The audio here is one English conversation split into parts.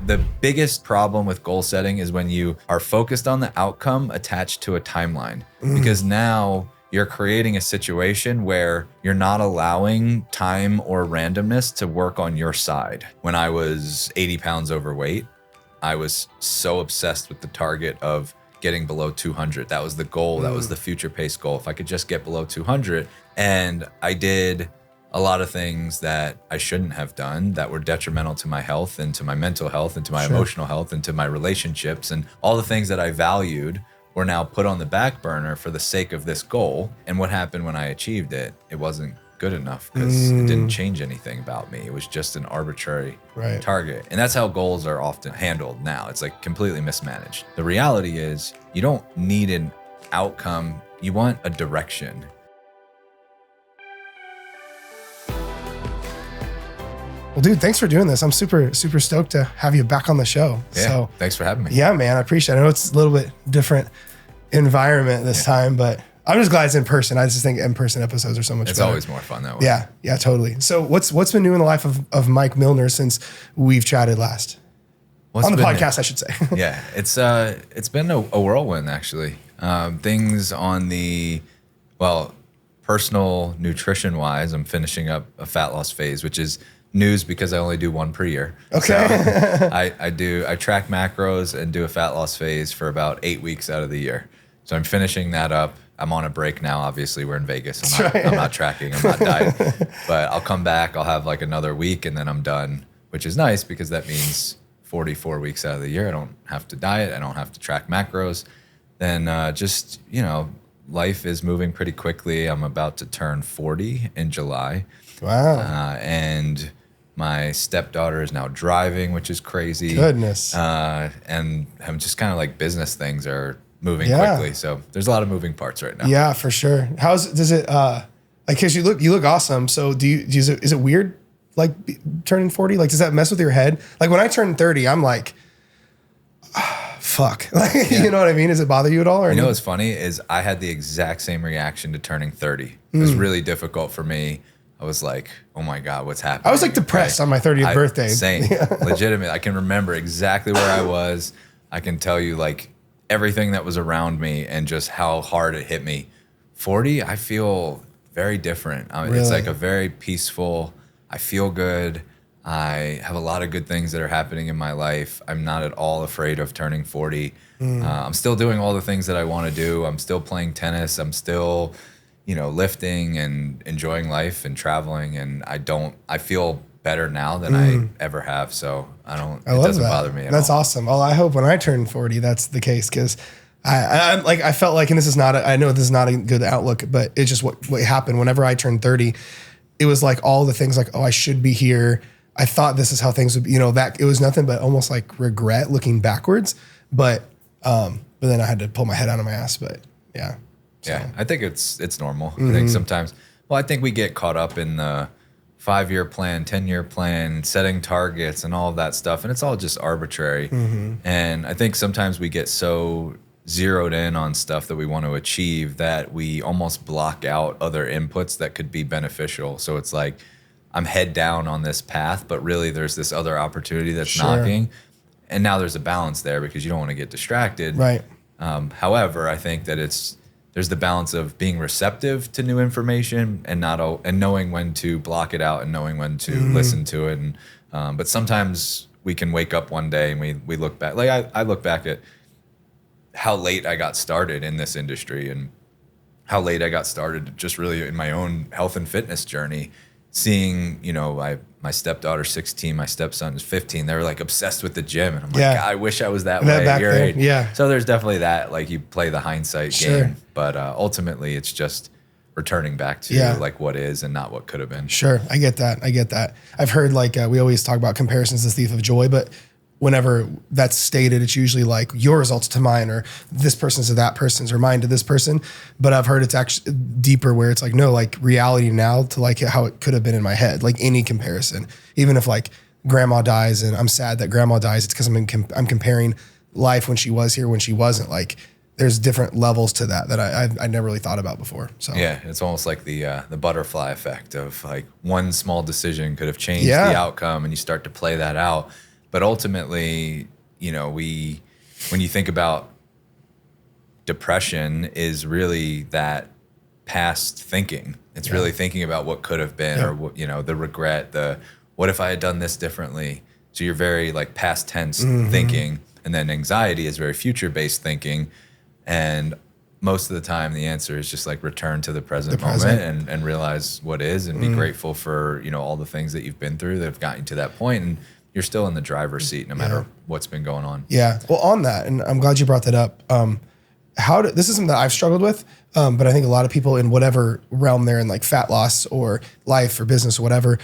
The biggest problem with goal setting is when you are focused on the outcome attached to a timeline, because now you're creating a situation where you're not allowing time or randomness to work on your side. When I was 80 pounds overweight, I was so obsessed with the target of getting below 200. That was the goal. That was the future pace goal. If I could just get below 200. And I did a lot of things that I shouldn't have done that were detrimental to my health and to my mental health and to my emotional health and to my relationships, and all the things that I valued were now put on the back burner for the sake of this goal. And what happened when I achieved it? It wasn't good enough because it didn't change anything about me. It was just an arbitrary target. And that's how goals are often handled now. It's like completely mismanaged. The reality is you don't need an outcome. You want a direction. Well, dude, thanks for doing this. I'm super stoked to have you back on the show. Yeah, so thanks for having me. Yeah, man, I appreciate it. I know it's a little bit different environment this time, but I'm just glad it's in person. I just think in-person episodes are so much better. It's always more fun that way. Yeah, totally. So what's been new in the life of Mike Millner since we've chatted last? On the podcast, I should say. Yeah, it's been a whirlwind, actually. Things on the, personal nutrition-wise, I'm finishing up a fat loss phase, which is news because I only do one per year. Okay. So I track macros and do a fat loss phase for about 8 weeks out of the year. So I'm finishing that up. I'm on a break now. Obviously, we're in Vegas. I'm not tracking. I'm not dieting. But I'll come back. I'll have like another week and then I'm done, which is nice because that means 44 weeks out of the year I don't have to diet. I don't have to track macros. Then life is moving pretty quickly. I'm about to turn 40 in July. Wow. And my stepdaughter is now driving, which is crazy. Goodness. And I'm just kind of like business things are moving quickly. So there's a lot of moving parts right now. Yeah, for sure. Does it, cause you look awesome. So is it weird? Like turning 40? Like, does that mess with your head? Like when I turn 30, I'm like, fuck. Like, you know what I mean? Does it bother you at all? Or you know what's funny is I had the exact same reaction to turning 30. It was really difficult for me. I was like, oh my God, what's happening? I was like depressed on my 30th birthday. Same. Legitimate. I can remember exactly where I was. I can tell you like everything that was around me and just how hard it hit me. 40, I feel very different. Really? It's like a very peaceful, I feel good. I have a lot of good things that are happening in my life. I'm not at all afraid of turning 40. I'm still doing all the things that I want to do. I'm still playing tennis. I'm still, lifting and enjoying life and traveling. And I feel better now than I ever have. So it doesn't bother me at all. That's awesome. Well, I hope when I turn 40, that's the case. Cause I felt like, and I know this is not a good outlook, but it's just what happened whenever I turned 30, it was like all the things like, oh, I should be here. I thought this is how things would be, that it was nothing but almost like regret looking backwards. But then I had to pull my head out of my ass, but yeah. So. Yeah, I think it's normal. I think sometimes, I think we get caught up in the 5-year plan, 10-year plan, setting targets and all of that stuff. And it's all just arbitrary. And I think sometimes we get so zeroed in on stuff that we want to achieve that we almost block out other inputs that could be beneficial. So it's like, I'm head down on this path, but really there's this other opportunity that's knocking. And now there's a balance there because you don't want to get distracted. Right. However, I think that there's the balance of being receptive to new information and knowing when to block it out and knowing when to listen to it. And but sometimes we can wake up one day and we look back. Like I look back at how late I got started in this industry and how late I got started just really in my own health and fitness journey. Seeing, my stepdaughter's 16, my stepson is 15. They were like obsessed with the gym. And I'm like, God, I wish I was that way at your age. Yeah. So there's definitely that, like you play the hindsight game. But ultimately it's just returning back to like what is and not what could have been. Sure. I get that. I've heard like, we always talk about comparisons as the thief of joy, but whenever that's stated, it's usually like your results to mine or this person's to that person's or mine to this person. But I've heard it's actually deeper where it's like, no, like reality now to like how it could have been in my head, like any comparison, even if like grandma dies and I'm sad that grandma dies, it's because I'm comparing life when she was here, when she wasn't. Like there's different levels to that I never really thought about before. So yeah, it's almost like the butterfly effect of like one small decision could have changed the outcome and you start to play that out. But ultimately, when you think about depression is really that past thinking. It's really thinking about what could have been or what, the regret, the what if I had done this differently? So you're very like past tense thinking, and then anxiety is very future based thinking. And most of the time the answer is just like return to the present moment and realize what is and be grateful for, all the things that you've been through that have gotten you to that point. And you're still in the driver's seat no matter what's been going on. Yeah. Well, on that, and I'm glad you brought that up. This is something that I've struggled with, but I think a lot of people in whatever realm they're in, like fat loss or life or business or whatever,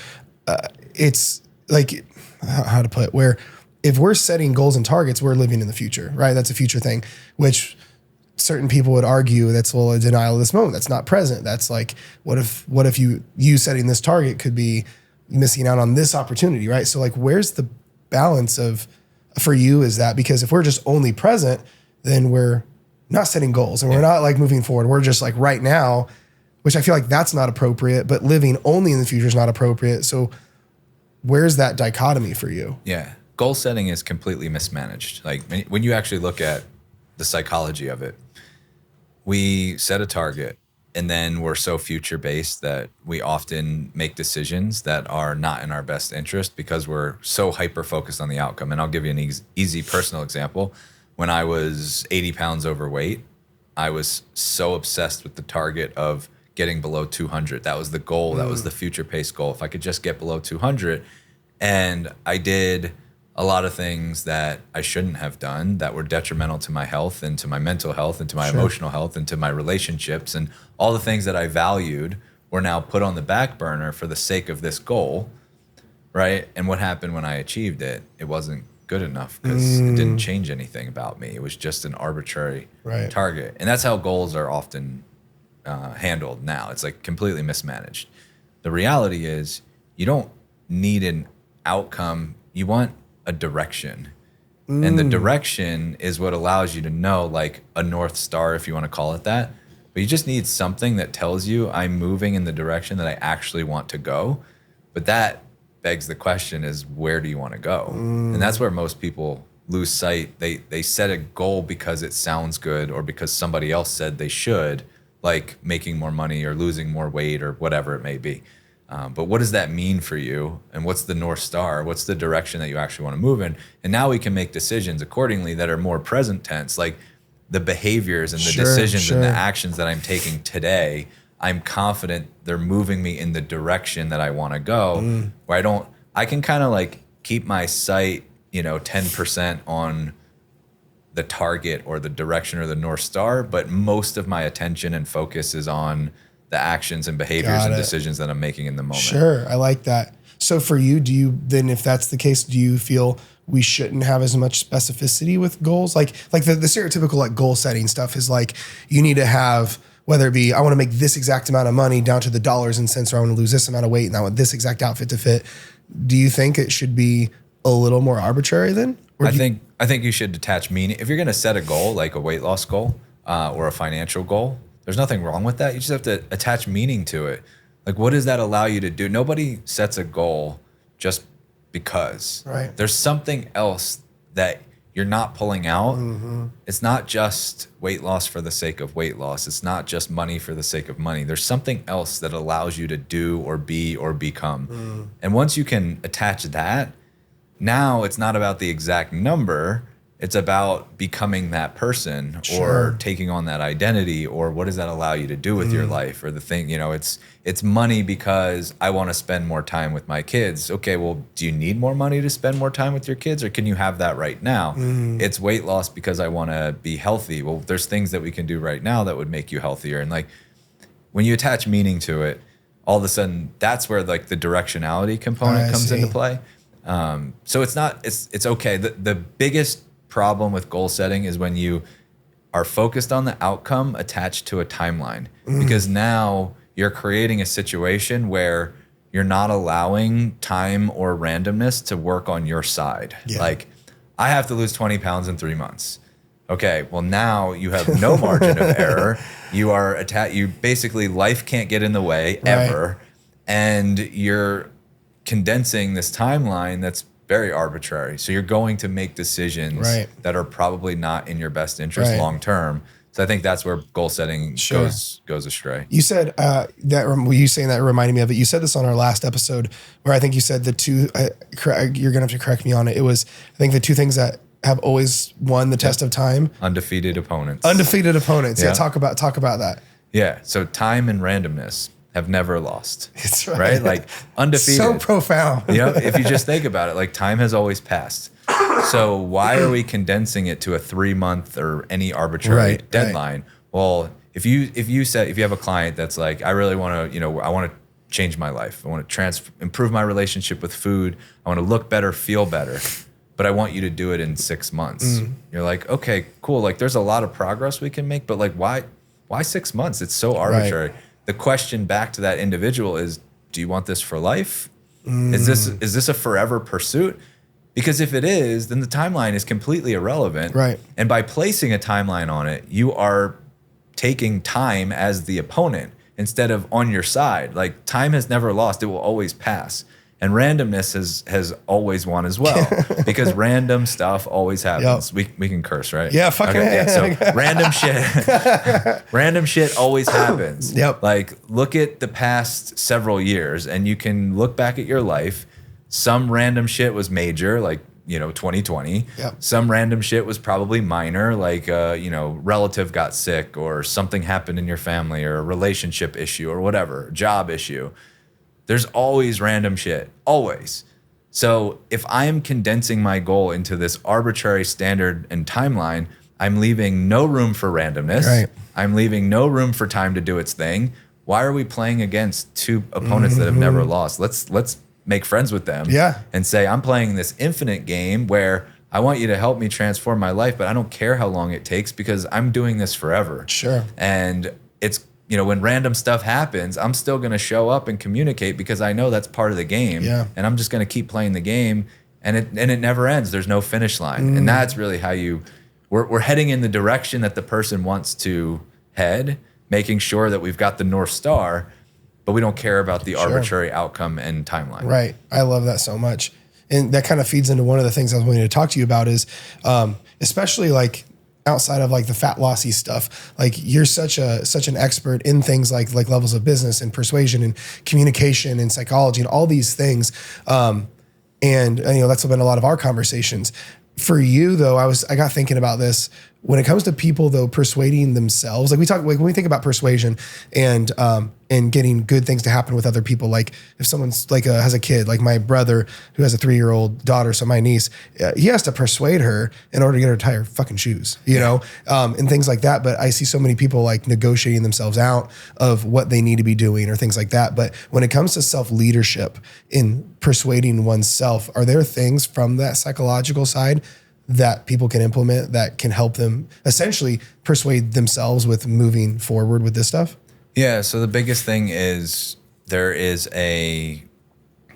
it's like, how to put it, where if we're setting goals and targets, we're living in the future, right? That's a future thing, which certain people would argue that's a denial of this moment. That's not present. That's like, what if you setting this target could be missing out on this opportunity, right? So like, where's the balance for you is that? Because if we're just only present, then we're not setting goals and we're not like moving forward. We're just like right now, which I feel like that's not appropriate, but living only in the future is not appropriate. So where's that dichotomy for you? Yeah. Goal setting is completely mismanaged. Like when you actually look at the psychology of it, we set a target and then we're so future based that we often make decisions that are not in our best interest because we're so hyper focused on the outcome. And I'll give you an easy personal example. When I was 80 pounds overweight, I was so obsessed with the target of getting below 200. That was the goal. That was the future pace goal. If I could just get below 200. And I did a lot of things that I shouldn't have done that were detrimental to my health and to my mental health and to my emotional health and to my relationships, and all the things that I valued were now put on the back burner for the sake of this goal, right? And what happened when I achieved it? It wasn't good enough because it didn't change anything about me. It was just an arbitrary target. And that's how goals are often handled now. It's like completely mismanaged. The reality is you don't need an outcome. You want a direction. And the direction is what allows you to know, like a North Star, if you want to call it that. But you just need something that tells you I'm moving in the direction that I actually want to go. But that begs the question is, where do you want to go? And that's where most people lose sight. They set a goal because it sounds good or because somebody else said they should, like making more money or losing more weight or whatever it may be. But what does that mean for you? And what's the North Star? What's the direction that you actually want to move in? And now we can make decisions accordingly that are more present tense, like the behaviors and the decisions and the actions that I'm taking today. I'm confident they're moving me in the direction that I want to go, where I can kind of like keep my sight, 10% on the target or the direction or the North Star, but most of my attention and focus is on the actions and behaviors and decisions that I'm making in the moment. Sure. I like that. So for you, if that's the case, do you feel we shouldn't have as much specificity with goals? Like the stereotypical like goal setting stuff is like, you need to have, whether it be, I want to make this exact amount of money down to the dollars and cents, or I want to lose this amount of weight and I want this exact outfit to fit. Do you think it should be a little more arbitrary then? I think you should detach meaning. If you're going to set a goal, like a weight loss goal or a financial goal, there's nothing wrong with that. You just have to attach meaning to it. Like, what does that allow you to do? Nobody sets a goal just because. Right. There's something else that you're not pulling out. It's not just weight loss for the sake of weight loss. It's not just money for the sake of money. There's something else that allows you to do or be or become. And once you can attach that, now it's not about the exact number. It's about becoming that person or taking on that identity, or what does that allow you to do with your life, or the thing, it's money because I want to spend more time with my kids. Okay, well, do you need more money to spend more time with your kids, or can you have that right now? It's weight loss because I want to be healthy. Well, there's things that we can do right now that would make you healthier. And like when you attach meaning to it, all of a sudden that's where like the directionality component comes into play. So it's okay. The biggest problem with goal setting is when you are focused on the outcome attached to a timeline, because now you're creating a situation where you're not allowing time or randomness to work on your side. Like, I have to lose 20 pounds in 3 months. Okay, well now you have no margin of error. You basically, life can't get in the way ever. And you're condensing this timeline that's very arbitrary. So you're going to make decisions Right. that are probably not in your best interest Right. long term. So I think that's where goal setting Sure. goes astray. You said you saying that reminded me of it. You said this on our last episode where I think you said the two, you're going to have to correct me on it. It was, I think the two things that have always won the test of time. Undefeated opponents. Yeah. Talk about that. Yeah. So time and randomness have never lost. That's right. Right? Like undefeated. So profound. If you just think about it, like time has always passed. So why are we condensing it to a 3-month or any arbitrary deadline? Right. Well, if you have a client that's like, I really want to, I want to change my life. I want to improve my relationship with food. I want to look better, feel better, but I want you to do it in 6 months. You're like, okay, cool. Like there's a lot of progress we can make, but like why 6 months? It's so arbitrary. Right. The question back to that individual is, do you want this for life? Is this a forever pursuit? Because if it is, then the timeline is completely irrelevant. Right. And by placing a timeline on it, you are taking time as the opponent instead of on your side. Like time has never lost. It will always pass. And randomness has always won as well because random stuff always happens. Yep. We can curse, right? Yeah, fucking So random shit always happens. Yep. Like look at the past several years and you can look back at your life. Some random shit was major, like, 2020. Yep. Some random shit was probably minor, like, relative got sick or something happened in your family or a relationship issue or whatever, job issue. There's always random shit, always. So if I'm condensing my goal into this arbitrary standard and timeline, I'm leaving no room for randomness. Right. I'm leaving no room for time to do its thing. Why are we playing against two opponents that have never lost? Let's make friends with them and say, I'm playing this infinite game where I want you to help me transform my life, but I don't care how long it takes because I'm doing this forever. Sure. And it's, when random stuff happens, I'm still going to show up and communicate because I know that's part of the game. Yeah. And I'm just going to keep playing the game and it never ends. There's no finish line. And that's really how we're heading in the direction that the person wants to head, making sure that we've got the North Star, but we don't care about the arbitrary outcome and timeline. Right. I love that so much. And that kind of feeds into one of the things I was wanting to talk to you about is, especially like outside of like the fat lossy stuff, like you're such an expert in things like levels of business and persuasion and communication and psychology and all these things. And that's been a lot of our conversations. For you though, I got thinking about this when it comes to people though persuading themselves. Like when we think about persuasion and getting good things to happen with other people. Like if someone's like has a kid, like my brother who has a 3-year-old daughter, so my niece, he has to persuade her in order to get her to tie her fucking shoes, and things like that. But I see so many people like negotiating themselves out of what they need to be doing or things like that. But when it comes to self-leadership in persuading oneself, are there things from that psychological side that people can implement that can help them essentially persuade themselves with moving forward with this stuff? Yeah. So the biggest thing is there is a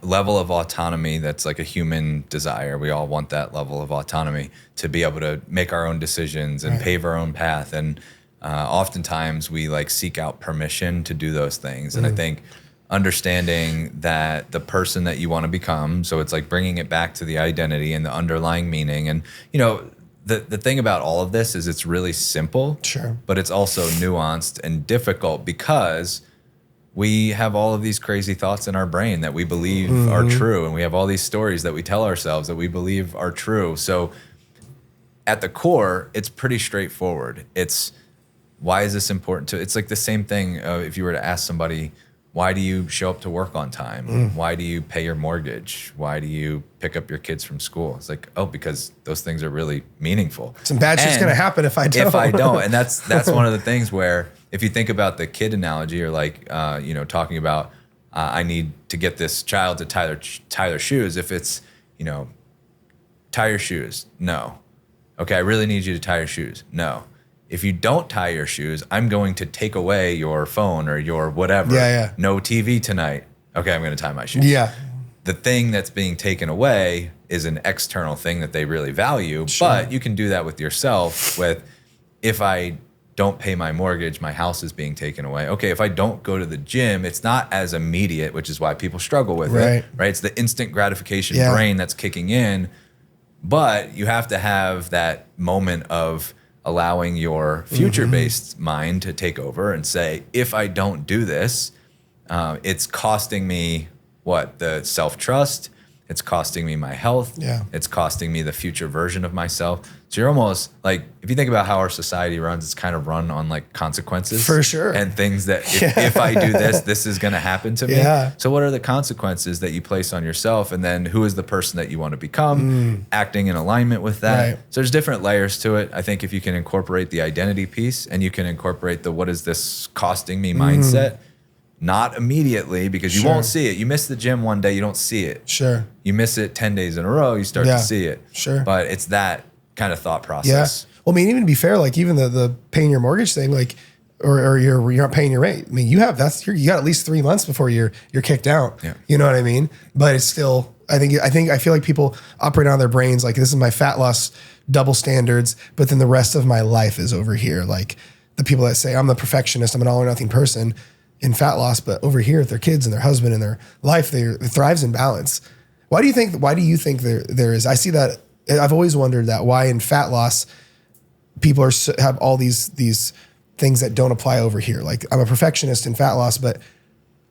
level of autonomy that's like a human desire. We all want that level of autonomy to be able to make our own decisions and pave our own path. And oftentimes we like seek out permission to do those things. And I think understanding that the person that you want to become, so it's like bringing it back to the identity and the underlying meaning. And, the thing about all of this is it's really simple, but it's also nuanced and difficult because we have all of these crazy thoughts in our brain that we believe are true. And we have all these stories that we tell ourselves that we believe are true. So at the core, it's pretty straightforward. It's why is this important to, it's like the same thing if you were to ask somebody, why do you show up to work on time? Why do you pay your mortgage? Why do you pick up your kids from school? It's like, because those things are really meaningful. Some bad shit's going to happen if I don't. And that's one of the things where if you think about the kid analogy or like, talking about, I need to get this child to tie their shoes. If it's, tie your shoes. No. Okay. I really need you to tie your shoes. No. If you don't tie your shoes, I'm going to take away your phone or your whatever. No TV tonight. Okay, I'm going to tie my shoes. The thing that's being taken away is an external thing that they really value, but you can do that with yourself with if I don't pay my mortgage, my house is being taken away. Okay, if I don't go to the gym, it's not as immediate, which is why people struggle with it, right? It's the instant gratification brain that's kicking in, but you have to have that moment of allowing your future-based mind to take over and say, if I don't do this, it's costing me the self-trust, it's costing me my health, it's costing me the future version of myself. So you're almost like, if you think about how our society runs, it's kind of run on like consequences. For sure. And things that if I do this, this is going to happen to me. So what are the consequences that you place on yourself? And then who is the person that you want to become, acting in alignment with that? So there's different layers to it. I think if you can incorporate the identity piece and you can incorporate the what is this costing me mindset, not immediately, because you won't see it. You miss the gym one day, you don't see it. You miss it 10 days in a row, you start to see it. But it's that kind of thought process. Well, I mean, even to be fair, like even the paying your mortgage thing, like, or you're not paying your rate. I mean, you got at least 3 months before you're kicked out. You know what I mean? But it's still, I feel like people operate on their brains like, this is my fat loss double standards, but then the rest of my life is over here. Like the people that say I'm the perfectionist, I'm an all or nothing person in fat loss, but over here with their kids and their husband and their life, it thrives in balance. Why do you think there is? I see that. I've always wondered that, why in fat loss people have all these things that don't apply over here. Like I'm a perfectionist in fat loss, but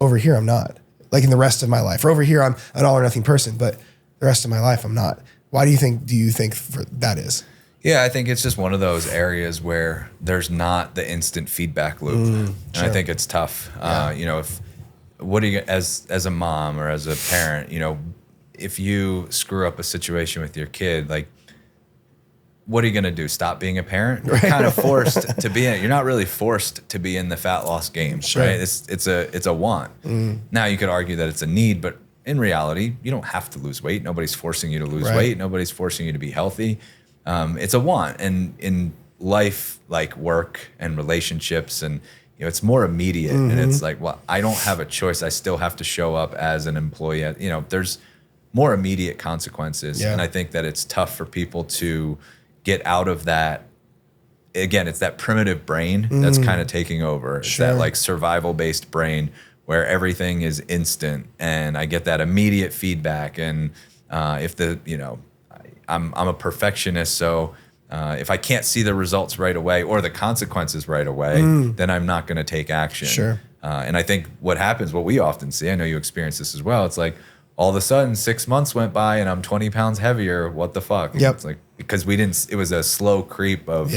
over here I'm not. Like in the rest of my life, or over here I'm an all or nothing person, but the rest of my life I'm not. Why do you think that is? Yeah, I think it's just one of those areas where there's not the instant feedback loop, and I think it's tough. You know, as a mom or as a parent, you know, if you screw up a situation with your kid, like, what are you going to do? Stop being a parent? You're kind of forced to be in it. You're not really forced to be in the fat loss game, right? It's a want. Now you could argue that it's a need, but in reality, you don't have to lose weight. Nobody's forcing you to lose weight. Nobody's forcing you to be healthy. It's a want. And in life, like work and relationships, and you know, it's more immediate. And it's like, well, I don't have a choice. I still have to show up as an employee. You know, there's more immediate consequences. And I think that it's tough for people to get out of that. Again, it's that primitive brain that's kind of taking over. It's that like survival based brain where everything is instant and I get that immediate feedback. And if I'm a perfectionist, so if I can't see the results right away or the consequences right away, then I'm not going to take action. And I think what happens, what we often see, I know you experience this as well, it's like all of a sudden 6 months went by and I'm 20 pounds heavier. What the fuck? It's like, because it was a slow creep of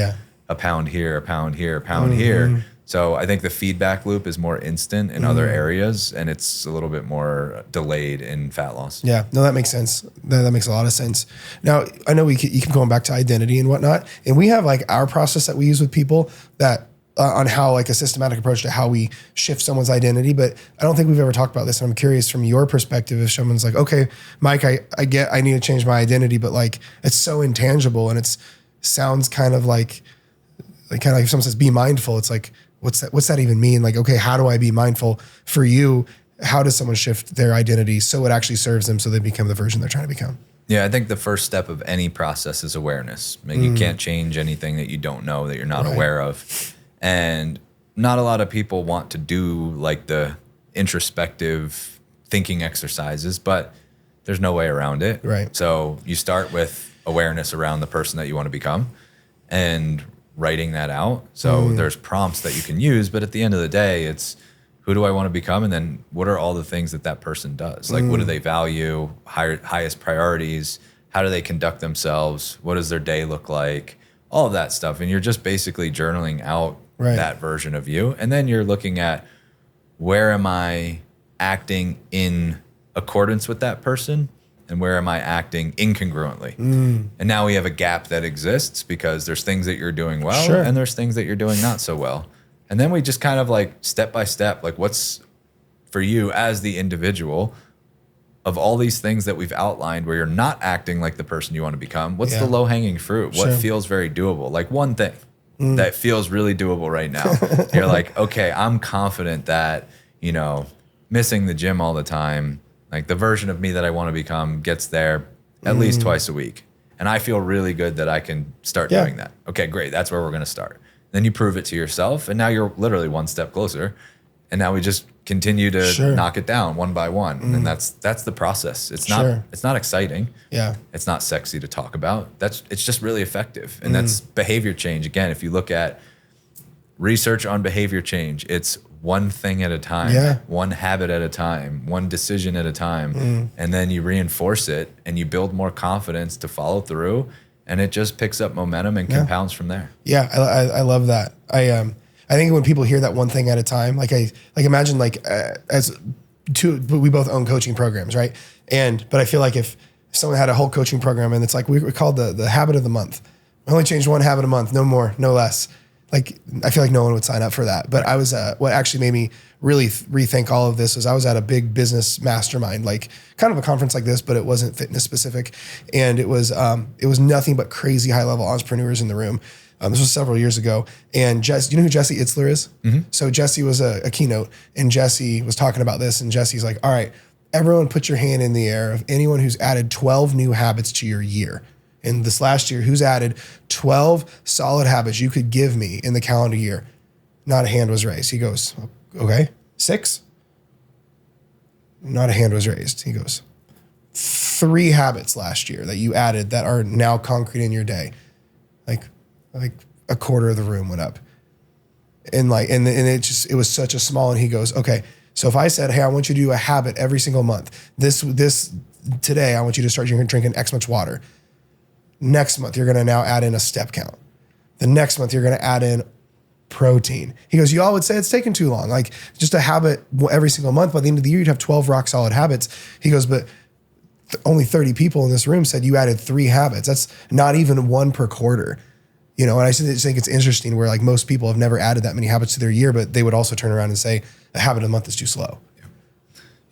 a pound here, a pound here, a pound here. So I think the feedback loop is more instant in other areas, and it's a little bit more delayed in fat loss. Yeah, no, that makes sense. That makes a lot of sense. Now, I know you keep going back to identity and whatnot, and we have like our process that we use with people that on how like a systematic approach to how we shift someone's identity. But I don't think we've ever talked about this. And I'm curious from your perspective, if someone's like, okay, Mike, I get, I need to change my identity, but like, it's so intangible and sounds kind of like if someone says, be mindful, it's like, what's that even mean? Like, okay, how do I be mindful? For you, how does someone shift their identity so it actually serves them so they become the version they're trying to become? Yeah, I think the first step of any process is awareness. I mean, you can't change anything that you don't know, that you're not aware of. And not a lot of people want to do like the introspective thinking exercises, but there's no way around it. So you start with awareness around the person that you want to become and writing that out. So there's prompts that you can use, but at the end of the day, it's who do I want to become? And then what are all the things that person does? Like, what do they value? Highest priorities? How do they conduct themselves? What does their day look like? All of that stuff. And you're just basically journaling out that version of you. And then you're looking at, where am I acting in accordance with that person? And where am I acting incongruently? And now we have a gap that exists because there's things that you're doing well and there's things that you're doing not so well. And then we just kind of like step by step, like what's for you as the individual of all these things that we've outlined where you're not acting like the person you want to become, what's the low hanging fruit? What feels very doable? Like one thing that feels really doable right now. You're like, okay, I'm confident that, you know, missing the gym all the time, like the version of me that I want to become gets there at least twice a week. And I feel really good that I can start doing that. Okay, great. That's where we're going to start. Then you prove it to yourself, and now you're literally one step closer. And now we just continue to knock it down one by one. And that's the process. It's not exciting. Yeah. It's not sexy to talk about. It's just really effective. And that's behavior change. Again, if you look at research on behavior change, it's one thing at a time, one habit at a time, one decision at a time. And then you reinforce it and you build more confidence to follow through, and it just picks up momentum and compounds from there. Yeah. I love that. I think when people hear that one thing at a time, like imagine we both own coaching programs, right? But I feel like if someone had a whole coaching program and it's like we called the habit of the month. I only changed one habit a month, no more, no less. Like I feel like no one would sign up for that. But I was what actually made me really rethink all of this was I was at a big business mastermind, like kind of a conference like this, but it wasn't fitness specific, and it was nothing but crazy high level entrepreneurs in the room. This was several years ago. And Jesse, you know who Jesse Itzler is? Mm-hmm. So Jesse was a keynote, and Jesse was talking about this, and Jesse's like, all right, everyone put your hand in the air of anyone who's added 12 new habits to your year. In this last year, who's added 12 solid habits you could give me in the calendar year? Not a hand was raised. He goes, okay, 6? Not a hand was raised. He goes, 3 habits last year that you added that are now concrete in your day. Like a quarter of the room went up. And it was such a small, and he goes, okay, so if I said, hey, I want you to do a habit every single month. This today, I want you to start drinking X much water. Next month, you're going to now add in a step count. The next month, you're going to add in protein. He goes, you all would say it's taking too long. Like just a habit every single month. By the end of the year, you'd have 12 rock solid habits. He goes, but only 30 people in this room said you added 3 habits. That's not even 1 per quarter. You know, and I just think it's interesting where like most people have never added that many habits to their year, but they would also turn around and say a habit a month is too slow.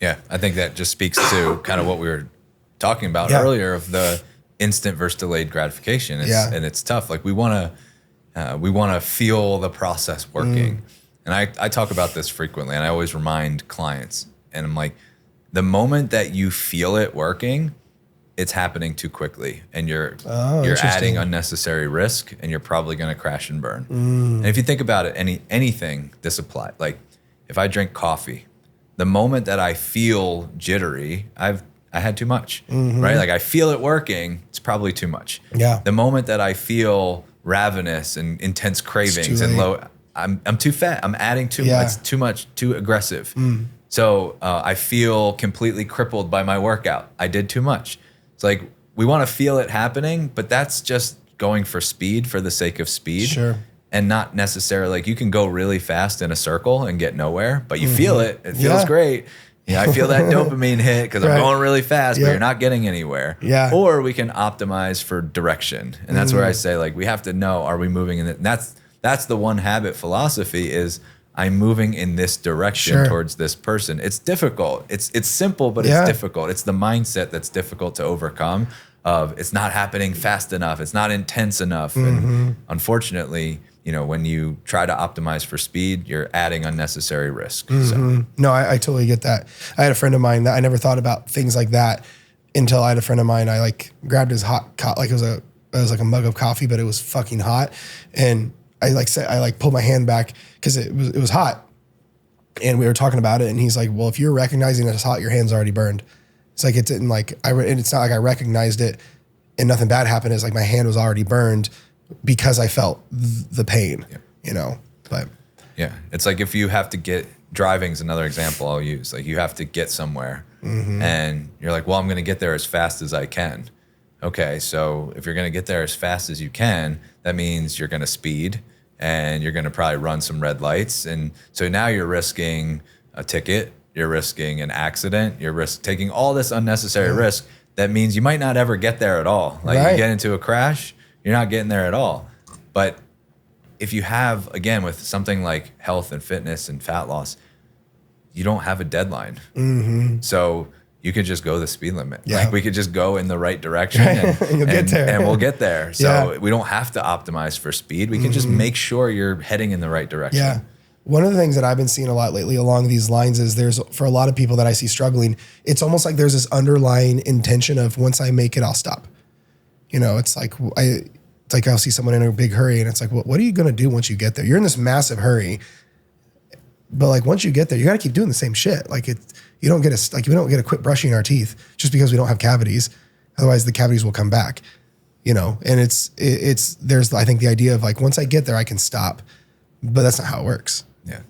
Yeah, I think that just speaks to kind of what we were talking about earlier of the instant versus delayed gratification. And it's tough. Like we want to feel the process working. And I talk about this frequently, and I always remind clients, and I'm like, the moment that you feel it working, it's happening too quickly, and you're adding unnecessary risk, and you're probably going to crash and burn. And if you think about it, anything this applies. Like if I drink coffee, the moment that I feel jittery, I had too much, right? Like I feel it working, it's probably too much. Yeah. The moment that I feel ravenous and intense cravings and low, I'm too fat. I'm adding too much. It's too much, too aggressive. So I feel completely crippled by my workout. I did too much. It's like we want to feel it happening, but that's just going for speed for the sake of speed. Sure. And not necessarily like you can go really fast in a circle and get nowhere, but you feel it. It feels great. Yeah, I feel that dopamine hit because I'm going really fast, but you're not getting anywhere. Yeah. Or we can optimize for direction. And that's where I say, like, we have to know, are we moving in it? And that's the one habit philosophy is I'm moving in this direction towards this person. It's difficult. It's simple, but it's difficult. It's the mindset that's difficult to overcome of it's not happening fast enough. It's not intense enough. And unfortunately, you know, when you try to optimize for speed, you're adding unnecessary risk. So. No, I totally get that. I had a friend of mine that I never thought about things like that until I had a friend of mine. I like grabbed his hot, like it was like a mug of coffee, but it was fucking hot. And I pulled my hand back because it was hot, and we were talking about it. And he's like, "Well, if you're recognizing that it's hot, your hand's already burned." It's like it didn't and it's not like I recognized it and nothing bad happened. It's like my hand was already burned because I felt the pain, you know. But yeah, it's like if you have to get driving's another example I'll use. Like you have to get somewhere, and you're like, "Well, I'm going to get there as fast as I can." Okay, so if you're going to get there as fast as you can, that means you're going to speed and you're going to probably run some red lights. And so now you're risking a ticket, you're risking an accident, you're taking all this unnecessary risk. That means you might not ever get there at all. Like you get into a crash, you're not getting there at all. But if you have, again, with something like health and fitness and fat loss, you don't have a deadline. So you could just go the speed limit. Yeah. Like we could just go in the right direction and you'll get there. And we'll get there. So we don't have to optimize for speed. We can just make sure you're heading in the right direction. Yeah. One of the things that I've been seeing a lot lately along these lines is for a lot of people that I see struggling, it's almost like there's this underlying intention of once I make it, I'll stop. You know, it's like It's like I'll see someone in a big hurry and it's like, what are you going to do once you get there? You're in this massive hurry. But like once you get there, you got to keep doing the same shit. Like we don't get to quit brushing our teeth just because we don't have cavities. Otherwise the cavities will come back, and there's, I think the idea of like, once I get there, I can stop, but that's not how it works. Yeah.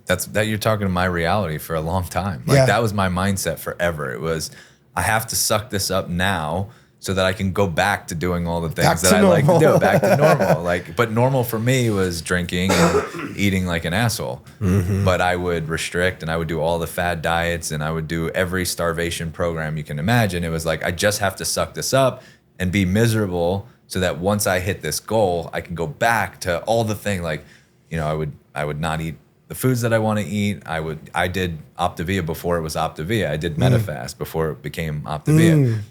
You're talking to my reality for a long time. Like that was my mindset forever. It was, I have to suck this up now so that I can go back to doing all the things that I like to do, back to normal. But normal for me was drinking and eating like an asshole. Mm-hmm. But I would restrict and I would do all the fad diets and I would do every starvation program you can imagine. It was like, I just have to suck this up and be miserable so that once I hit this goal, I can go back to all the things. Like, I would not eat the foods that I want to eat. I did Optavia before it was Optavia. I did MetaFast before it became Optavia.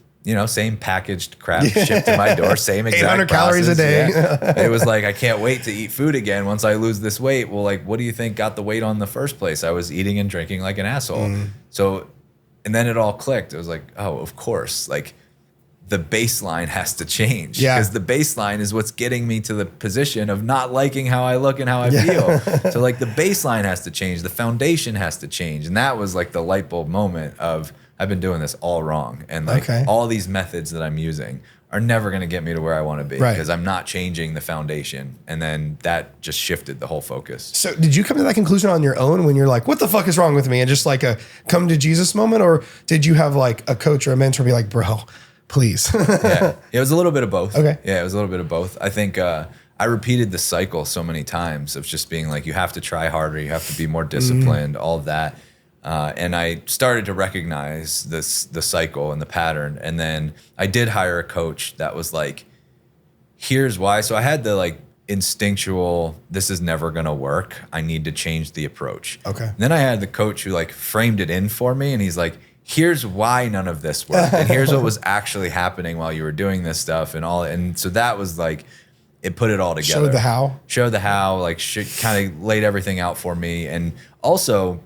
Same packaged crap shipped to my door, same exact 800 calories a day. Yeah. It was like, I can't wait to eat food again once I lose this weight. Well, like, what do you think got the weight on in the first place? I was eating and drinking like an asshole. So, and then it all clicked. It was like, oh, of course, like the baseline has to change because the baseline is what's getting me to the position of not liking how I look and how I feel. So like the baseline has to change. The foundation has to change. And that was like the light bulb moment of, I've been doing this all wrong. And like all these methods that I'm using are never going to get me to where I want to be because I'm not changing the foundation. And then that just shifted the whole focus. So did you come to that conclusion on your own when you're like, what the fuck is wrong with me? And just like a come to Jesus moment? Or did you have like a coach or a mentor be like, bro, please? Yeah, it was a little bit of both. Okay. Yeah, it was a little bit of both. I think I repeated the cycle so many times of just being like, you have to try harder. You have to be more disciplined, all of that. And I started to recognize the cycle and the pattern. And then I did hire a coach that was like, here's why. So I had the like instinctual, this is never going to work. I need to change the approach. Okay. And then I had the coach who like framed it in for me. And he's like, here's why none of this worked. And here's what was actually happening while you were doing this stuff and all. And so that was like, it put it all together. Showed the how, like kind of laid everything out for me. And also,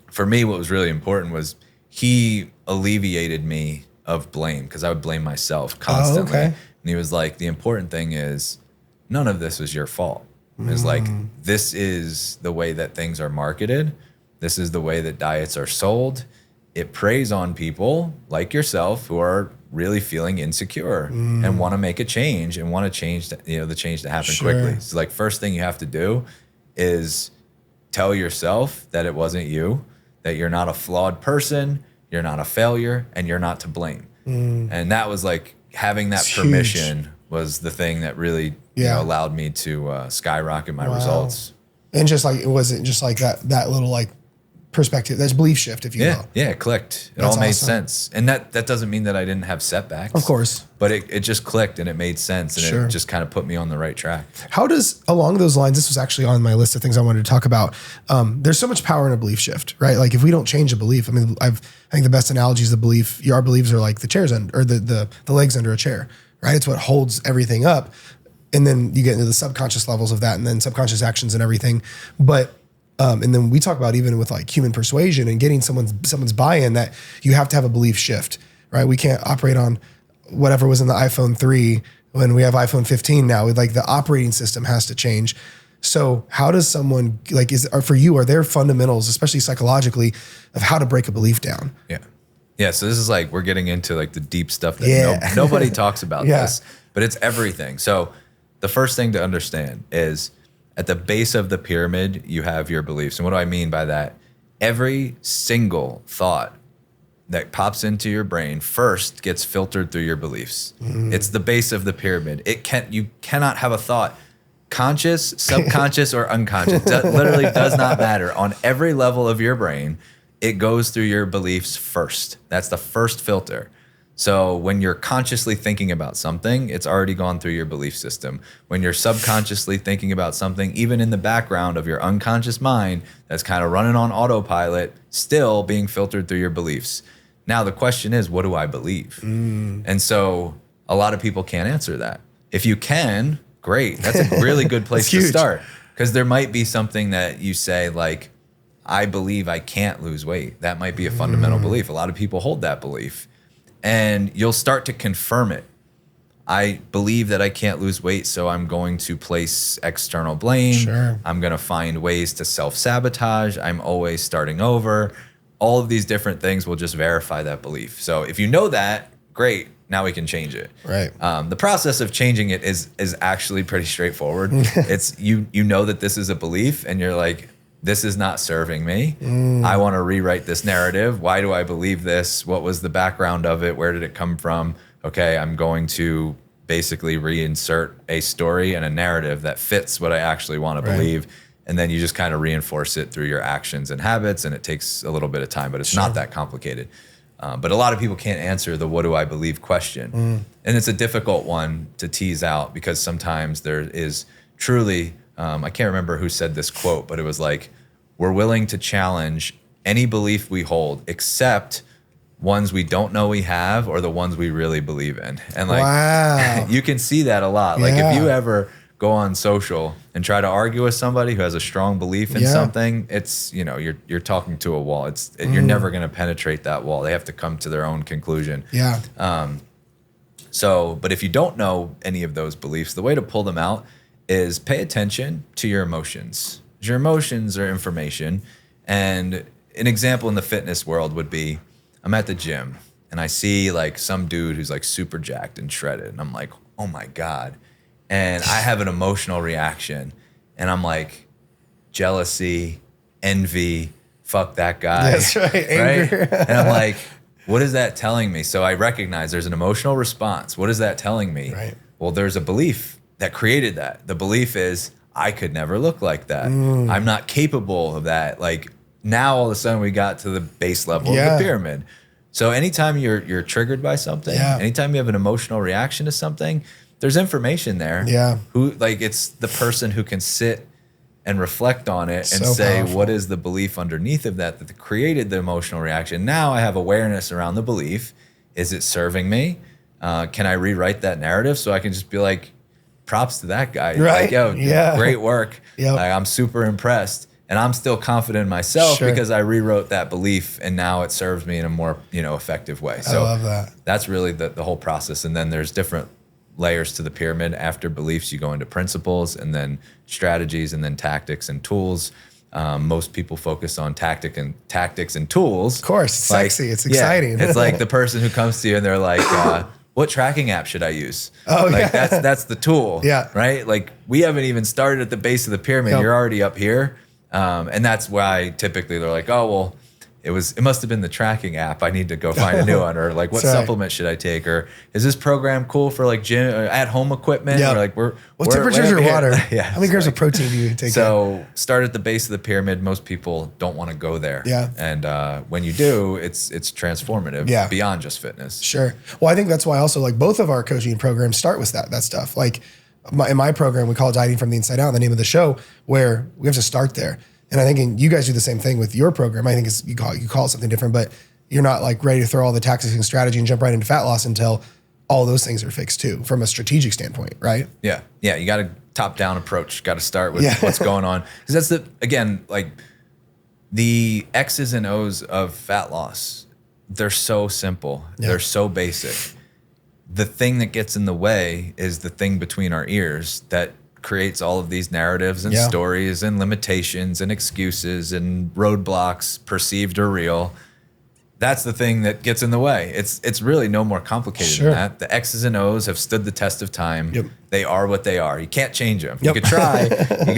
for me, what was really important was he alleviated me of blame because I would blame myself constantly. Oh, okay. And he was like, the important thing is none of this was your fault. It's like, this is the way that things are marketed. This is the way that diets are sold. It preys on people like yourself who are really feeling insecure and want to make a change and want to change, the change to happen quickly. So like first thing you have to do is tell yourself that it wasn't you, that you're not a flawed person, you're not a failure, and you're not to blame. And that was like having that permission was the thing that really allowed me to skyrocket my results. And just like, it wasn't just like that little like perspective, that's belief shift, if you will. Yeah, it clicked. It all made sense. And that doesn't mean that I didn't have setbacks. Of course. But it just clicked and it made sense and it just kind of put me on the right track. How does, along those lines, this was actually on my list of things I wanted to talk about. There's so much power in a belief shift, right? Like if we don't change a belief, I mean, I think the best analogy is the belief, our beliefs are like the chairs or the legs under a chair, right? It's what holds everything up. And then you get into the subconscious levels of that and then subconscious actions and everything. But and then we talk about even with like human persuasion and getting someone's buy-in that you have to have a belief shift, right? We can't operate on whatever was in the iPhone 3 when we have iPhone 15 now. Like the operating system has to change. So how does someone like are there fundamentals, especially psychologically, of how to break a belief down? Yeah. So this is like we're getting into like the deep stuff that nobody talks about this, but it's everything. So the first thing to understand is at the base of the pyramid, you have your beliefs. And what do I mean by that? Every single thought that pops into your brain first gets filtered through your beliefs. It's the base of the pyramid. You cannot have a thought, conscious, subconscious, or unconscious. It literally does not matter. On every level of your brain, it goes through your beliefs first. That's the first filter. So when you're consciously thinking about something, it's already gone through your belief system. When you're subconsciously thinking about something, even in the background of your unconscious mind, that's kind of running on autopilot, still being filtered through your beliefs. Now the question is, what do I believe? And so a lot of people can't answer that. If you can, great. That's a really good place to start. Because there might be something that you say like, I believe I can't lose weight. That might be a fundamental belief. A lot of people hold that belief. And you'll start to confirm it I believe that I can't lose weight, so I'm going to place external blame. Sure. I'm going to find ways to self-sabotage. I'm always starting over. All of these different things will just verify that belief. So if you know that, great. Now we can change it. Right. The process of changing it is actually pretty straightforward. It's you know that this is a belief, and you're like, this is not serving me. I want to rewrite this narrative. Why do I believe this? What was the background of it? Where did it come from? Okay, I'm going to basically reinsert a story and a narrative that fits what I actually want to believe. And then you just kind of reinforce it through your actions and habits. And it takes a little bit of time, but it's not that complicated. But a lot of people can't answer the what do I believe question. And it's a difficult one to tease out because sometimes there is truly, I can't remember who said this quote, but it was like, we're willing to challenge any belief we hold except ones we don't know we have or the ones we really believe in. And like, wow. You can see that a lot. Like if you ever go on social and try to argue with somebody who has a strong belief in something, it's, you know, you're talking to a wall. You're never going to penetrate that wall. They have to come to their own conclusion. Yeah. But if you don't know any of those beliefs, the way to pull them out is pay attention to your emotions. Your emotions are information. And an example in the fitness world would be, I'm at the gym and I see like some dude who's like super jacked and shredded. And I'm like, oh my God. And I have an emotional reaction and I'm like, jealousy, envy, fuck that guy. That's right. Anger. And I'm like, what is that telling me? So I recognize there's an emotional response. What is that telling me? Right. Well, there's a belief that created that. The belief is I could never look like that. I'm not capable of that. Like now all of a sudden we got to the base level of the pyramid. So anytime you're triggered by something, anytime you have an emotional reaction to something, there's information there. Yeah. Who like it's the person who can sit and reflect on it and So say, powerful. what is the belief underneath of that created the emotional reaction? Now I have awareness around the belief. Is it serving me? Can I rewrite that narrative so I can just be like, props to that guy. Right. Like, yo, great work. Yep. Like, I'm super impressed. And I'm still confident in myself Sure. because I rewrote that belief and now it serves me in a more, effective way. So I love that. That's really the whole process. And then there's different layers to the pyramid. After beliefs, you go into principles and then strategies and then tactics and tools. Most people focus on tactics and tools. Of course, it's sexy. It's exciting. It's like the person who comes to you and they're like, what tracking app should I use? Oh, like that's the tool. Yeah. Right? Like we haven't even started at the base of the pyramid. Yep. You're already up here. And that's why typically they're like, oh, well, it must have been the tracking app. I need to go find a new one. Or like, what supplement should I take? Or is this program cool for like gym or at home equipment? Yep. Or like what temperature is your water? Yeah. How many grams of protein do you take? So start at the base of the pyramid. Most people don't want to go there. Yeah. And when you do, it's transformative beyond just fitness. Sure. Well, I think that's why also like both of our coaching programs start with that stuff. Like in my program, we call it Dieting from the Inside Out, the name of the show, where we have to start there. And I think you guys do the same thing with your program. I think you call it something different, but you're not like ready to throw all the tactics and strategy and jump right into fat loss until all those things are fixed too, from a strategic standpoint, right? Yeah. Yeah. You got a top-down approach. Got to start with what's going on. Because that's the X's and O's of fat loss. They're so simple. Yeah. They're so basic. The thing that gets in the way is the thing between our ears that creates all of these narratives and stories and limitations and excuses and roadblocks, perceived or real. That's the thing that gets in the way. It's really no more complicated than that. The X's and O's have stood the test of time. Yep. They are what they are. You can't change them. Yep. You could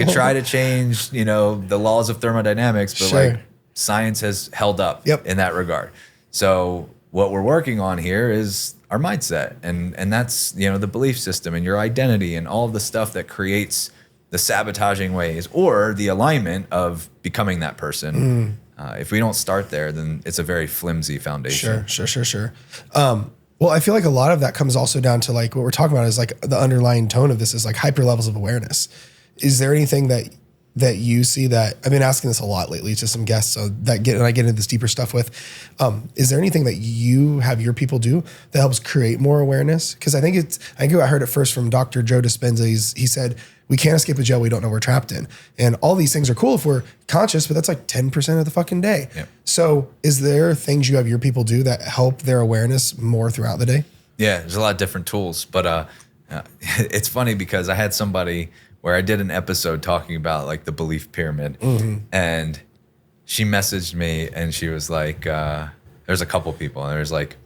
try to change, the laws of thermodynamics, but like science has held up in that regard. So what we're working on here is our mindset and that's, the belief system and your identity and all of the stuff that creates the sabotaging ways or the alignment of becoming that person. If we don't start there, then it's a very flimsy foundation. Sure. Well, I feel like a lot of that comes also down to like what we're talking about is like the underlying tone of this is like hyper levels of awareness. Is there anything that you see that I've been asking this a lot lately to some guests, so I get into this deeper stuff with, is there anything that you have your people do that helps create more awareness? Because I think I heard it first from Dr. Joe Dispenza. He said, we can't escape a jail we don't know we're trapped in. And all these things are cool if we're conscious, but that's like 10% of the fucking day. Yep. So is there things you have your people do that help their awareness more throughout the day? Yeah, there's a lot of different tools, but it's funny because I had somebody where I did an episode talking about like the belief pyramid, and she messaged me and she was like, there's a couple people and there's like,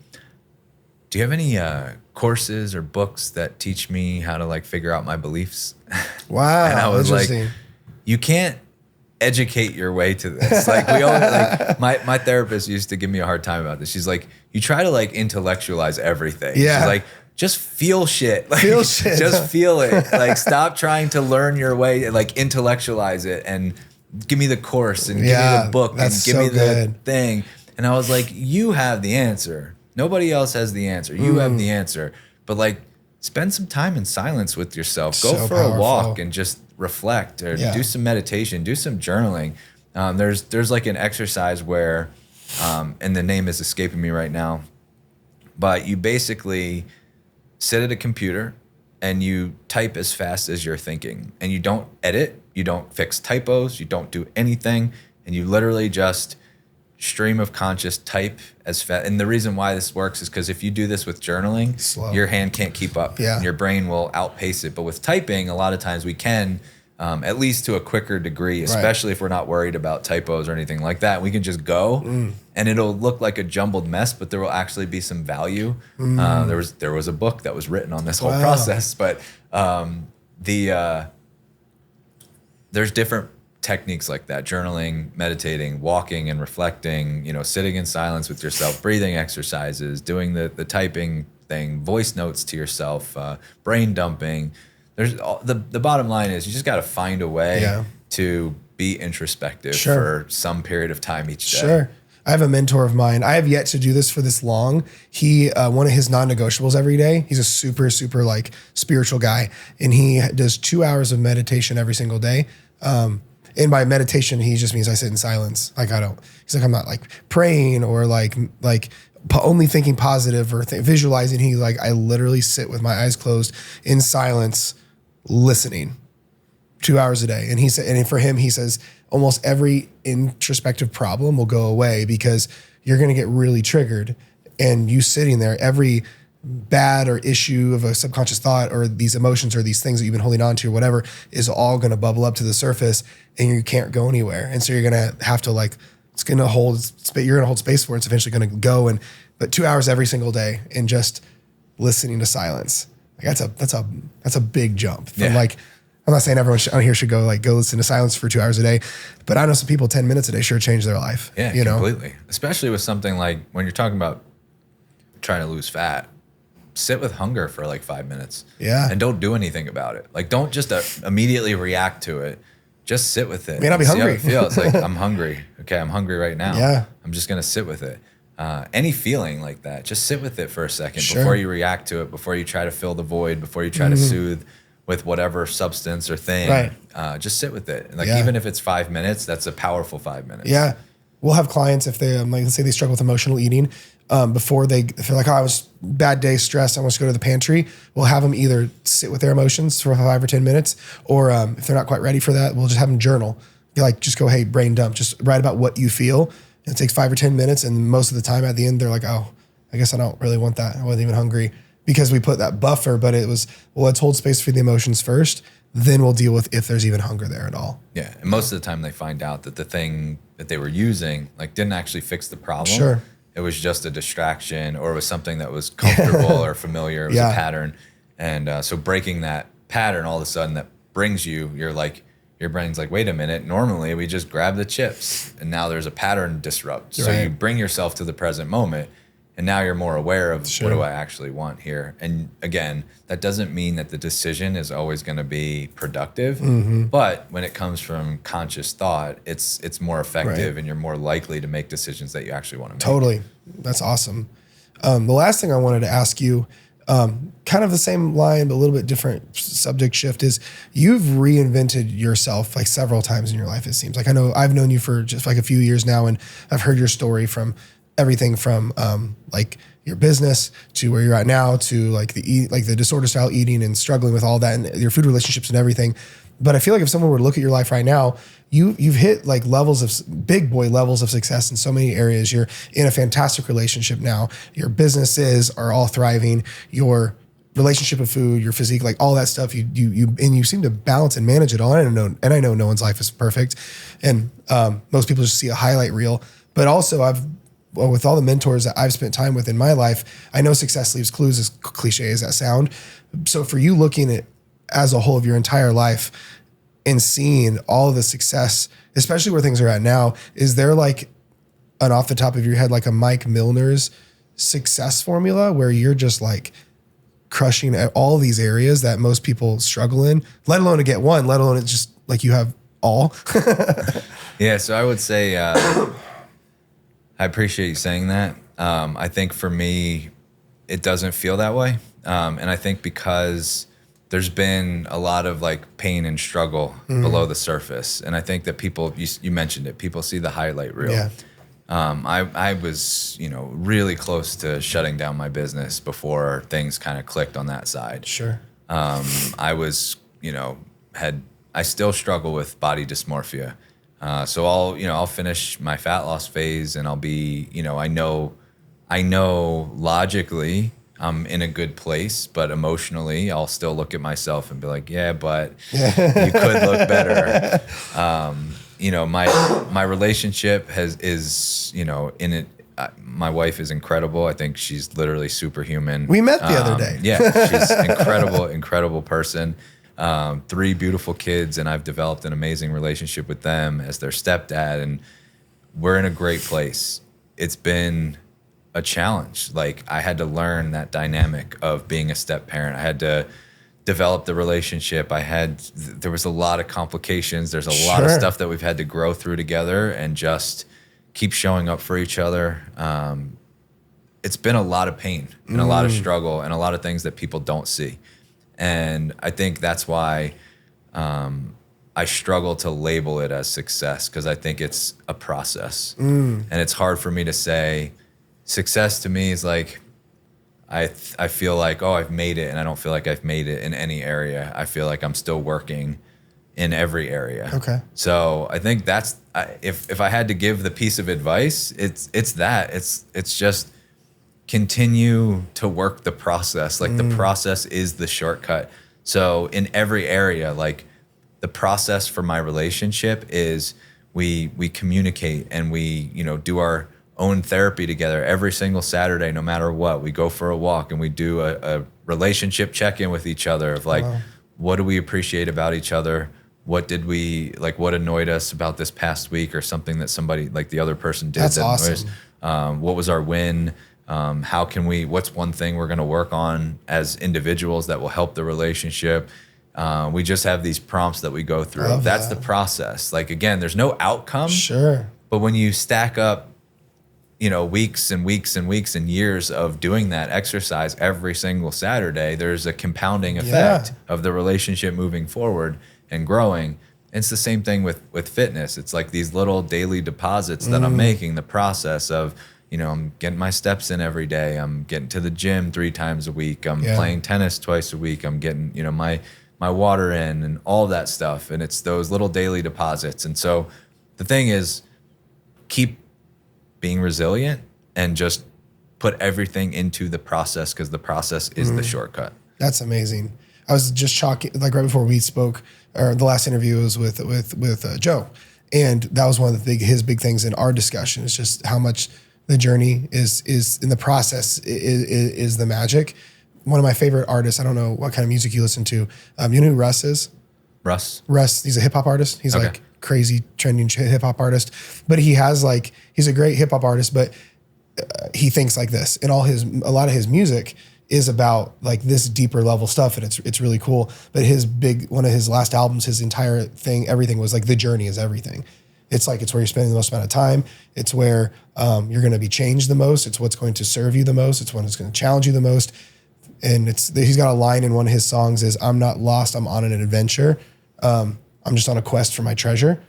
do you have any courses or books that teach me how to like figure out my beliefs? Wow. And I was like, you can't educate your way to this. Like we always like my therapist used to give me a hard time about this. She's like, you try to like intellectualize everything. Yeah. She's like, just feel shit. Like, Feel shit. Just feel it. Like stop trying to learn your way, like intellectualize it and give me the course and give me the book and give me the thing. And I was like, you have the answer. Nobody else has the answer. You have the answer. But like spend some time in silence with yourself. Go for a walk and just reflect or do some meditation, do some journaling. There's like an exercise where, and the name is escaping me right now, but you basically sit at a computer and you type as fast as you're thinking, and you don't edit, you don't fix typos, you don't do anything, and you literally just stream of conscious type as fast. And the reason why this works is because if you do this with journaling, your hand can't keep up. And your brain will outpace it. But with typing, a lot of times we can, at least to a quicker degree, especially if we're not worried about typos or anything like that. We can just go and it'll look like a jumbled mess, but there will actually be some value. There was a book that was written on this whole process, but there's different techniques like that: journaling, meditating, walking and reflecting, sitting in silence with yourself, breathing exercises, doing the typing thing, voice notes to yourself, brain dumping. There's the bottom line is you just got to find a way to be introspective for some period of time each day. I have a mentor of mine. I have yet to do this for this long. He, one of his non-negotiables every day, he's a super, super like spiritual guy. And he does 2 hours of meditation every single day. And by meditation, he just means I sit in silence. Like he's like, I'm not like praying or like only thinking positive or visualizing. He like, I literally sit with my eyes closed in silence, listening 2 hours a day. And he said, and for him, he says almost every introspective problem will go away because you're going to get really triggered, and you sitting there, every bad or issue of a subconscious thought or these emotions or these things that you've been holding on to or whatever is all going to bubble up to the surface, and you can't go anywhere. And so you're going to have to like, you're going to hold space for it. It's eventually going to go. But 2 hours every single day and just listening to silence. Like that's a big jump from like, I'm not saying everyone out here should go listen to silence for 2 hours a day, but I know some people 10 minutes a day sure change their life. Yeah, completely. Especially with something like when you're talking about trying to lose fat. Sit with hunger for like 5 minutes. And don't do anything about it. Like don't just immediately react to it. Just sit with it. May not be hungry. See how it feels. Like I'm hungry. Okay, I'm hungry right now. Yeah. I'm just gonna sit with it. Any feeling like that, just sit with it for a second before you react to it, before you try to fill the void, before you try to soothe with whatever substance or thing. Just sit with it. Like even if it's 5 minutes, that's a powerful 5 minutes. Yeah. We'll have clients if they like, let's say they struggle with emotional eating, before if they're like, oh, I was bad day, stressed, I want to go to the pantry. We'll have them either sit with their emotions for 5 or 10 minutes, or if they're not quite ready for that, we'll just have them journal. Be like, just go, hey, brain dump, just write about what you feel. And it takes 5 or 10 minutes, and most of the time at the end, they're like, oh, I guess I don't really want that. I wasn't even hungry, because we put that buffer, but it was, well, let's hold space for the emotions first, then we'll deal with if there's even hunger there at all. Yeah, and most of the time they find out that the thing that they were using like didn't actually fix the problem. It was just a distraction, or it was something that was comfortable or familiar. It was a pattern. And so breaking that pattern, all of a sudden that brings your brain's like, wait a minute, normally we just grab the chips, and now there's a pattern disrupt. So you bring yourself to the present moment, and now you're more aware of what do I actually want here. And again, that doesn't mean that the decision is always going to be productive, but when it comes from conscious thought, it's more effective, and you're more likely to make decisions that you actually want to make. Totally. That's awesome. The last thing I wanted to ask you, kind of the same line, but a little bit different subject shift, is you've reinvented yourself like several times in your life, it seems. Like I know I've known you for just like a few years now, and I've heard your story from everything from like your business to where you're at now to like the disorder style eating and struggling with all that and your food relationships and everything. But I feel like if someone were to look at your life right now, you've hit like levels of big boy levels of success in so many areas. You're in a fantastic relationship now. Your businesses are all thriving. Your relationship with food, your physique, like all that stuff. You seem to balance and manage it all. And I know no one's life is perfect, and most people just see a highlight reel. But also, with all the mentors that I've spent time with in my life, I know success leaves clues, as cliche as that sound. So for you looking at as a whole of your entire life and seeing all of the success, especially where things are at now, is there like an off the top of your head, like a Mike Millner's success formula where you're just like crushing at all these areas that most people struggle in, let alone to get one, let alone it's just like you have all? Yeah. So I would say, I appreciate you saying that. I think for me, it doesn't feel that way. And I think because there's been a lot of like pain and struggle below the surface. And I think that people, you mentioned it, people see the highlight reel. Yeah. I was, really close to shutting down my business before things kind of clicked on that side. Sure. I was, I still struggle with body dysmorphia. So I'll finish my fat loss phase and I'll be, I know logically I'm in a good place, but emotionally I'll still look at myself and be like, yeah, but you could look better. My relationship is in it. My wife is incredible. I think she's literally superhuman. We met the other day. Yeah, she's incredible person. 3 beautiful kids, and I've developed an amazing relationship with them as their stepdad, and we're in a great place. It's been a challenge. Like, I had to learn that dynamic of being a step parent. I had to develop the relationship. There was a lot of complications. There's a lot of stuff that we've had to grow through together and just keep showing up for each other. It's been a lot of pain and a lot of struggle and a lot of things that people don't see. And I think that's why I struggle to label it as success, because I think it's a process. And it's hard for me to say success to me is like, I feel like, oh, I've made it, and I don't feel like I've made it in any area. I feel like I'm still working in every area. Okay. So I think that's, if I had to give the piece of advice, it's that. It's just continue to work the process. Like the process is the shortcut. So in every area, like the process for my relationship is we communicate and we, do our own therapy together every single Saturday, no matter what. We go for a walk and we do a relationship check-in with each other of like, what do we appreciate about each other? What annoyed us about this past week, or something that somebody, like the other person did. That's awesome. What was our win? What's one thing we're going to work on as individuals that will help the relationship? We just have these prompts that we go through. That's the process. Like, again, there's no outcome. Sure. But when you stack up, weeks and weeks and weeks and years of doing that exercise every single Saturday, there's a compounding effect of the relationship moving forward and growing. It's the same thing with fitness. It's like these little daily deposits that I'm making, the process of, I'm getting my steps in every day. I'm getting to the gym 3 times a week. I'm playing tennis twice a week. I'm getting, my water in and all that stuff. And it's those little daily deposits. And so the thing is, keep being resilient and just put everything into the process, because the process is the shortcut. That's amazing. I was just talking, like right before we spoke, or the last interview was with Joe. And that was one of his big things in our discussion, is just how much the journey is in the process is the magic. One of my favorite artists, I don't know what kind of music you listen to. You know who Russ is? Russ, he's a hip hop artist. He's like crazy trending hip hop artist, but he's a great hip hop artist, but he thinks like this, and a lot of his music is about like this deeper level stuff, and it's really cool. But one of his last albums, his entire thing, everything was like the journey is everything. It's like, it's where you're spending the most amount of time. It's where you're going to be changed the most. It's what's going to serve you the most. It's what's going to challenge you the most. And he's got a line in one of his songs is, "I'm not lost, I'm on an adventure. I'm just on a quest for my treasure."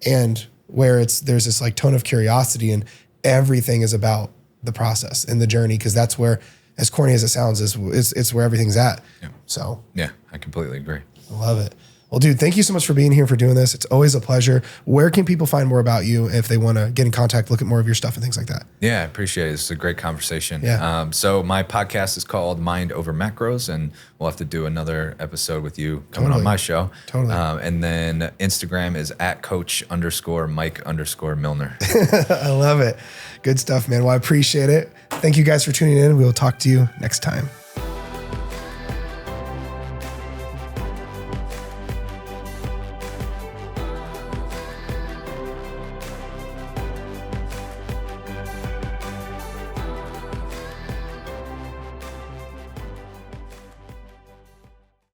And where there's this like tone of curiosity, and everything is about the process and the journey, because that's where, as corny as it sounds, it's where everything's at. Yeah. So yeah, I completely agree. I love it. Well, dude, thank you so much for being here, for doing this. It's always a pleasure. Where can people find more about you if they want to get in contact, look at more of your stuff and things like that? Yeah, I appreciate it. It's a great conversation. Yeah. So my podcast is called Mind Over Macros, and we'll have to do another episode with you coming on my show. Totally. And then Instagram is @coach_Mike_Millner. I love it. Good stuff, man. Well, I appreciate it. Thank you guys for tuning in. We will talk to you next time.